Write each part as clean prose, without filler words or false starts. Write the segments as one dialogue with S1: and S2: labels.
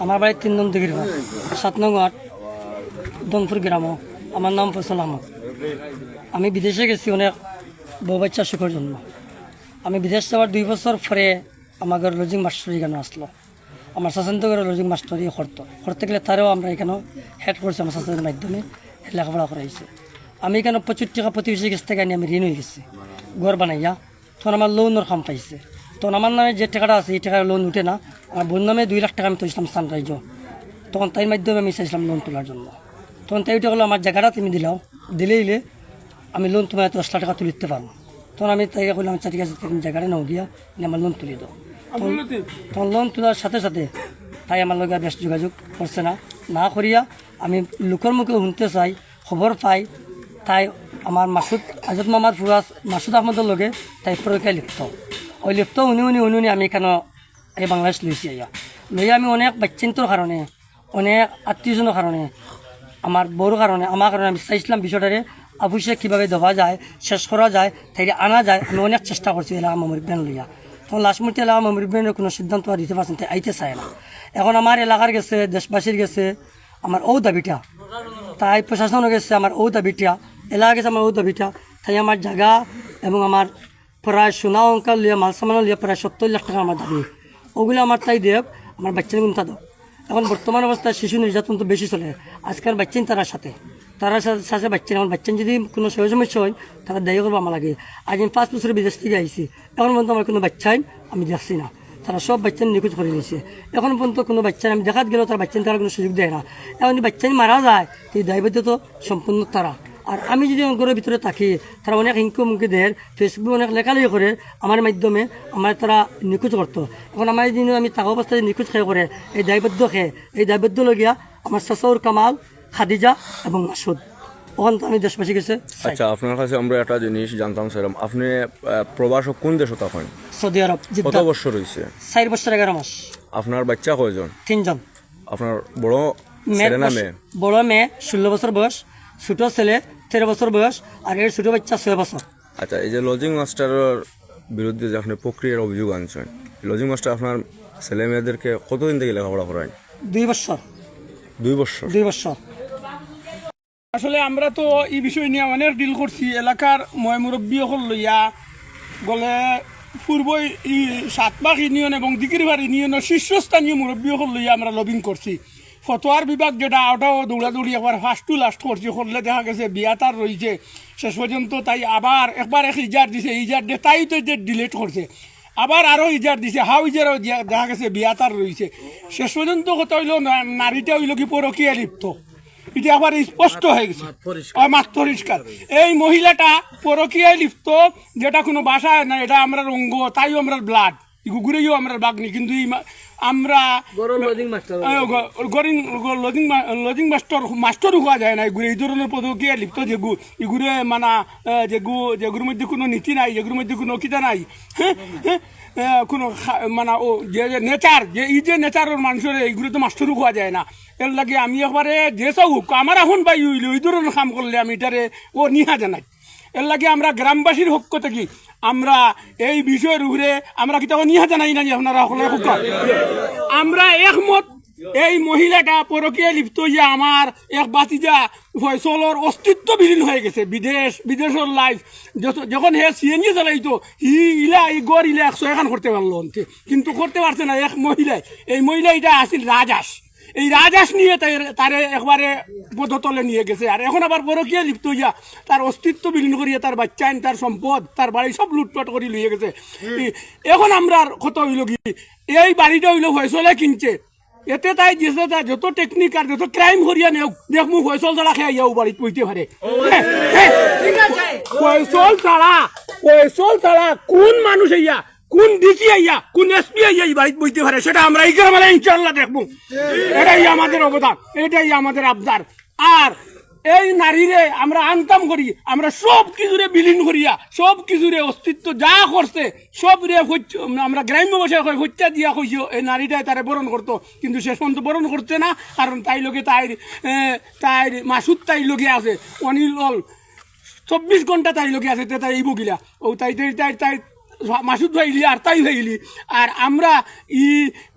S1: আমার বাড়ি 3 নং দিঘির 7 নং ওয়ার্ড দনপুর গ্রাম। আমার নাম ফয়সাল আহমদ। আমি বিদেশে গেছি অনেক বউ বাচ্চা সুখের জন্য। আমি বিদেশ যাওয়ার 2 বছর পরে আমাদের লজিং মাস্টারি এখানে আসলো। আমার শাসন্ত করে লজিং মাস্টারি করতে গেলে তারও আমরা এখানে হেড করছি। আমার শাসনের মাধ্যমে লেখাপড়া করাইছে। আমি এখানে 25 টাকা প্রতিবেশী কাছ থেকে আমি ঋণ হয়ে গেছি ঘর বানাইয়া। তখন আমার লোনের কাম পাইছে। তখন আমার নামে যে টাকাটা আছে এই টাকার লোন উঠে না। আমার বোন নামে 2 লাখ টাকা আমি তুলছিলাম সানরাইজ। তখন তাই মাধ্যমে আমি চাইছিলাম লোন তোলার জন্য। তখন তাই উঠে গেলো আমার জায়গাটা তুমি দিলেইলে আমি লোন তোমার 10 লাখ টাকা তুলিতে পারবো। তখন আমি তাই করলাম ঠিক আছে তুমি জায়গাটা নাও গিয়া আমার লোন তুলে দাও। তখন লোন তোলার সাথে সাথে তাই আমার লগে বেশ যোগাযোগ করছে না করিয়া আমি লোকের মুখে শুনতে চাই খবর পাই। তাই আমার মাসুদ আজত মামার ফুরাজ মাসুদ আহমদের লগে তাই পরীক্ষায় লিপ্ত। ওই লিপ্ত উনি আমি এখানে এই বাংলাদেশ লইছি লইয়া আমি অনেক বাচ্চিন্তর কারণে অনেক আত্মীয়জনের কারণে আমার বড় কারণে আমার কারণে আমি চাইছিলাম বিষয়টারে অফিসে কীভাবে দেওয়া যায় শেষ করা যায় তাই আনা যায়। আমি অনেক চেষ্টা করছি এলাকা মমরিবেন লইয়া। তখন লাস্ট মুহূর্তে এলাকা মমরিবেনের কোনো সিদ্ধান্ত আর দিতে পারছেন তাই আইতে চায় না। এখন আমার এলাকার গেছে দেশবাসীর গেছে আমার দাবিটা, তাই প্রশাসনও গেছে আমার দাবিটা, এলাকা গেছে আমার দাবিটা। তাই আমার জায়গা এবং আমার প্রায় সোনা অঙ্কাল লিয়া মাল সামান লিয়া প্রায় 70 লাখ টাকা আমার দাবি। ওগুলো আমার তাই দেব আমার বাচ্চার গুণতা দাও। এখন বর্তমান অবস্থায় শিশু নির্যাতন তো বেশি চলে। আজকাল বাচ্চান তার সাথে বাচ্চা আমার বাচ্চান যদি কোনো সমস্যা হয় তারা দায়ী করবো আমার লাগে। আজ আমি 5 বছর বিদেশ থেকে আইসি, এখন পর্যন্ত আমার কোনো বাচ্চাই আমি দেখছি না। তারা সব বাচ্চা নিখোঁজ করে দিয়েছে। এখন পর্যন্ত কোনো বাচ্চা আমি দেখাত গেলেও তার বাচ্চা তারা কোনো সুযোগ দেয় না। এখন যদি বাচ্চা মারা যায় এই দায়বদ্ধ তো সম্পূর্ণ তারা। আর আমি যদি ঘরের ভিতরে থাকি তারা অনেক হিংকুমুখী দেয়, ফেসবুকে অনেক লেখালেখি করে আমার মাধ্যমে আমার তারা নিখোঁজ করতো। এখন আমার দিন আমি থাকা অবস্থায় নিখোঁজ খেয়ে করে এই দায়বদ্ধ লগিয়া আমার শাশুর কামাল খাদিজা এবং মাসুদ। ওখান তো আমি দেশবাসী গেছে।
S2: আচ্ছা, আপনার কাছে আমরা একটা জিনিস জানতাম স্যার, আপনি প্রবাসক কোন দেশ তখন?
S1: সৌদি আরব।
S2: কত বছর হয়েছে?
S1: 4 বছর 11 মাস।
S2: আপনার বাচ্চা কয়জন?
S1: 3 জন।
S2: আপনার বড় ছেলে না মেয়ে?
S1: বড় মেয়ে 16 বছর বয়স, ছোট ছেলে 13 বছর বয়স, আর এর ছোট বাচ্চা 6 বছর।
S2: আচ্ছা, এই যে লজিং মাস্টারের বিরুদ্ধে যে আপনি প্রক্রিয়ার অভিযোগ আনছেন, লজিং মাস্টার আপনার ছেলে মেয়েদেরকে কতদিন থেকে লেখাপড়া করায়?
S1: 2 বছর।
S2: 2 বছর?
S1: 2 বছর।
S3: আসলে আমরা তো এই বিষয় নিয়ে অনেক ডিল করছি। এলাকার মুরব্বী হল লইয়া গলে পূর্বই 7 ইউনিয়ন এবং দিকিরবাড় ইউনিয়নের শীর্ষস্থানীয় মুরব্বী হল লইয়া আমরা লবিং করছি। ফতোয়ার বিভাগ যেটা ওটাও দৌড়াদৌড়ি একবার ফার্স্ট টু লাস্ট করছি। করলে দেখা গেছে বিয়াতার রয়েছে শেষ পর্যন্ত। তাই আবার একবার ইজার দিছে, ইজার দিয়ে তাই তো ডিলেট করছে। আবার আরও ইজার দিছে, হাও ইজারও দেখা গেছে বিয়াতার রয়েছে। শেষ পর্যন্ত কথা হইল নারীটা হইল কি পরকীয়া লিপ্ত। এটা আবার স্পষ্ট হয়ে গেছে, মাঠ পরিষ্কার। এই মহিলাটা পরকীয়ায় লিপ্ত, যেটা কোনো বাসায় না, এটা আমরা অঙ্গ, তাইও আমরা ব্লাড গুগুরেও আমরা বাগনি। কিন্তু আমরা লজিং মাস্টারও হওয়া যায় না। এগুলো এই ধরনের পদকীয়া লিপ্ত এগুলো মানা যেগুলোর মধ্যে কোনো নীতি নাই, যেগুলোর মধ্যে কোনো কিতা নাই, কোনো মানে ও যে নেচার যে নেচারের মানুষের এইগুলো তো মাস্টারও হওয়া যায় না। এর লাগে আমি একবারে যে সব আমার এখন বাই হইলে ওই ধরনের কাম করলে আমি এটারে ও নিহা জানাই। এর লাগে আমরা গ্রামবাসীর পক্ষ থেকে আমরা এই বিষয়ের উপরে আমরা কি তখন নিহা জানাই না। আপনারা আমরা একমত এই মহিলাটা পরকীয়া লিপ্ত হইয়া আমার এক বাতিজা ফয়সলের অস্তিত্ব বিলীন হয়ে গেছে। বিদেশের লাইফ যখন হে সিএনজি চালাইতো এই গড় 100 করতে পারলো, কিন্তু করতে পারছে না এক মহিলায়। এই মহিলা এটা আসিল রাজহাঁস। এই রাজহাঁস নিয়ে তারে একবারে পদতলে নিয়ে গেছে। আর এখন আবার পরকীয়া লিপ্ত হইয়া তার অস্তিত্ব বিলীন করিয়া তার বাচ্চা তার সম্পদ তার বাড়ি সব লুটপাট করে লিয়ে গেছে। এখন আমরা কত হইল কি এই বাড়িটা হইল ফয়সলে কিনছে। এতে তাই দিয়েছে তার যত টেকনিক আর যত ক্রাইম করিয়া নেও দেখ মু ফয়সল ছাড়া খেয়ে যাও বাড়িতে পইতে পারে। ফয়সল ছাড়া কোন মানুষ ইয়া, কোন ডিসি আইয়া, কোন এসপি আইয়া এই বাড়িতে বইতে পারে সেটা আমরা এই গ্রামে ইনশাল্লাহ দেখবো। এটাই আমাদের অবদান, এটাই আমাদের আবদার। আর এই নারীরে আমরা আনতাম করি, আমরা সব কিছুরে বিলীন করিয়া সব কিছুরে অস্তিত্ব যা করছে সব রে আমরা গ্রাম্য ভাষায় হত্যা দিয়া কইছি এই নারীটাই তারে বরণ করতো। কিন্তু শেষ পর্যন্ত বরণ করছে না, কারণ তাই লোকে তাই মাসুদ তাই লোকে আছে, অনিল 24 ঘন্টা তাই লোকে আছে। তাই এই বগিলা ও তাই মাসুদ ভাইলি আর তাই ভাইলি আর আমরা ই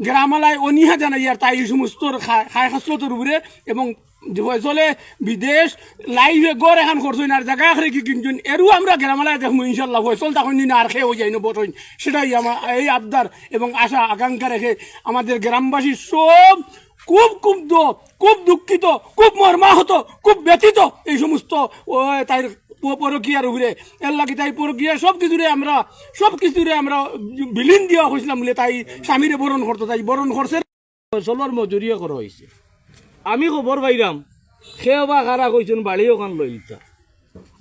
S3: গ্রামালায় অনিহা জানাই আর তাই এই সমস্ত খায় খাসলতর উপরে এবং ফয়সলে বিদেশ লাইভে গড় এখন করছেন আর জায়গা আখরে কি কিনছেন এরও আমরা গ্রামালায় দেখবো ইনশাল্লাহ ফয়সল তখন দিন আর খেয়ে যাই না বসেন সেটাই আমার এই আবদার এবং আশা আকাঙ্ক্ষা রেখে আমাদের গ্রামবাসী সব খুব ক্ষুব্ধ, খুব দুঃখিত, খুব মর্মাহত, খুব ব্যথিত এই সমস্ত তাই পরকিয়ার উপরে এর লাগে তাই পরকিয়া সব কিছুরে আমরা বিলীন দেওয়া হয়েছিলাম বলে তাই স্বামীরে বরণ করতো তাই বরণ করছে
S4: ফসলের মজুরিও করা হয়েছে আমি খবর পাইলাম খেয়ে বা খারা কইছেন বাড়ি ওখান লই লিতা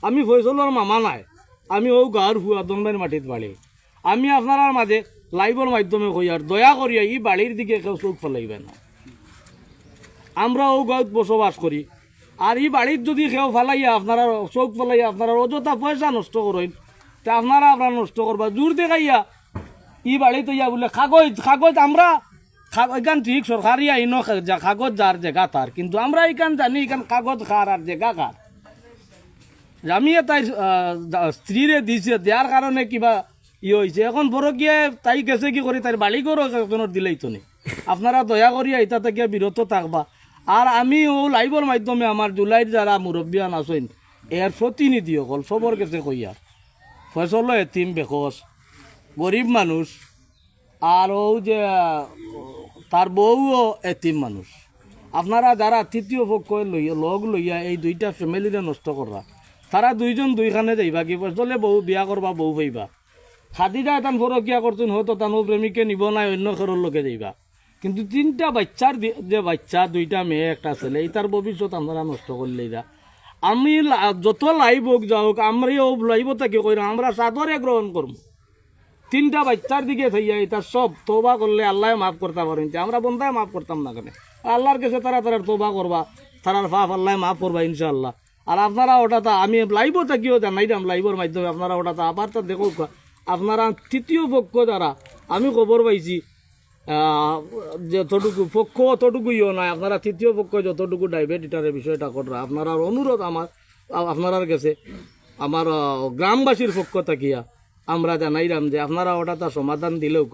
S4: আমি ফসলের মামা নাই আমি ও গাঁর ভুয়া দনবাইর মাটিত বাড়ি আমি আপনার মাঝে লাইভের মাধ্যমে কই আর দয়া করিয়া এই বাড়ির দিকে কেউ চোখ ফেলাইবে না আমরা ও গাঁত বসবাস করি আর এই বাড়ির যদি কেউ ফেলাইয়া আপনারা চোখ ফেলাইয়া আপনারা অযথা পয়সা নষ্ট করেন তা আপনারা নষ্ট করবা জোর দেখাইয়া ই বাড়িতে ইয়া বলে কাগজ আমরা এখান ঠিক সরকারি আইন কাগজ যার জায়গা তার কিন্তু আমরা এখান জানি এখান কাগজ খার আর জায়গা খার আমি তাই স্ত্রীরে দিছে দেওয়ার কারণে কিবা হয়েছে এখন বড় গিয়ে তাই গেছে কি করি তাই বাড়ি করো একজনের দিলেই তো নেই আপনারা দয়া করিয়া এটা থেকে বিরত থাকবা আর আমি ও লাইভের মাধ্যমে আমার জুলাইর যারা মুরব্বিয়ান আছেন এর প্রতিনিধি সকল সবর কাছে কইয়া ফসল এতিম বেকস গরিব মানুষ আর ও যে তার বউও এতিম মানুষ আপনারা যারা তৃতীয় পক্ষ লগ লইয়া এই দুইটা ফ্যামিলিরে নষ্ট করা তারা দুইজন দুইখানে যাইবা কি ফসলে বউ বিয়া করবা বউ পাইবা খাদিরা এতান ফরকিয়া করছেন হয়তো তানো প্রেমিকে নিব নাই অন্য ঘরের লোকে যাইবা কিন্তু তিনটা বাচ্চার যে বাচ্চা দুইটা মেয়ে একটা ছেলে এইটার ভবিষ্যৎ আমরা নষ্ট করলে আমি যত লাইভ হোক যা হোক আমরা লাইভ থাকি কই আমরা সাদরে গ্রহণ করবো তিনটা বাচ্চার দিকে থাইয়া এটা সব তোবা করলে আল্লাহ মাফ করতে পারেন আমরা বন্ধায় মাফ করতাম না কেন আল্লাহর কাছে তারা তোবা করবা তারার পাপ আল্লাহ মাফ করবা ইনশাআল্লাহ আর আপনারা ওটা আমি লাইভও থাকিও জানাইলাম লাইভের মাধ্যমে আপনারা ওটা আবার তা দেখো আপনারা তৃতীয় পক্ষ দ্বারা আমি খবর পাইছি যতটুকু পক্ষ অতটুকুইও নয় আপনারা তৃতীয় পক্ষ যতটুকু ডায়াবেটিটারের বিষয়টা করা আপনার অনুরোধ আমার আপনার কাছে আমার গ্রামবাসীর পক্ষ থাকিয়া আমরা জানাইলাম যে আপনারা ওটা সমাধান দিলেও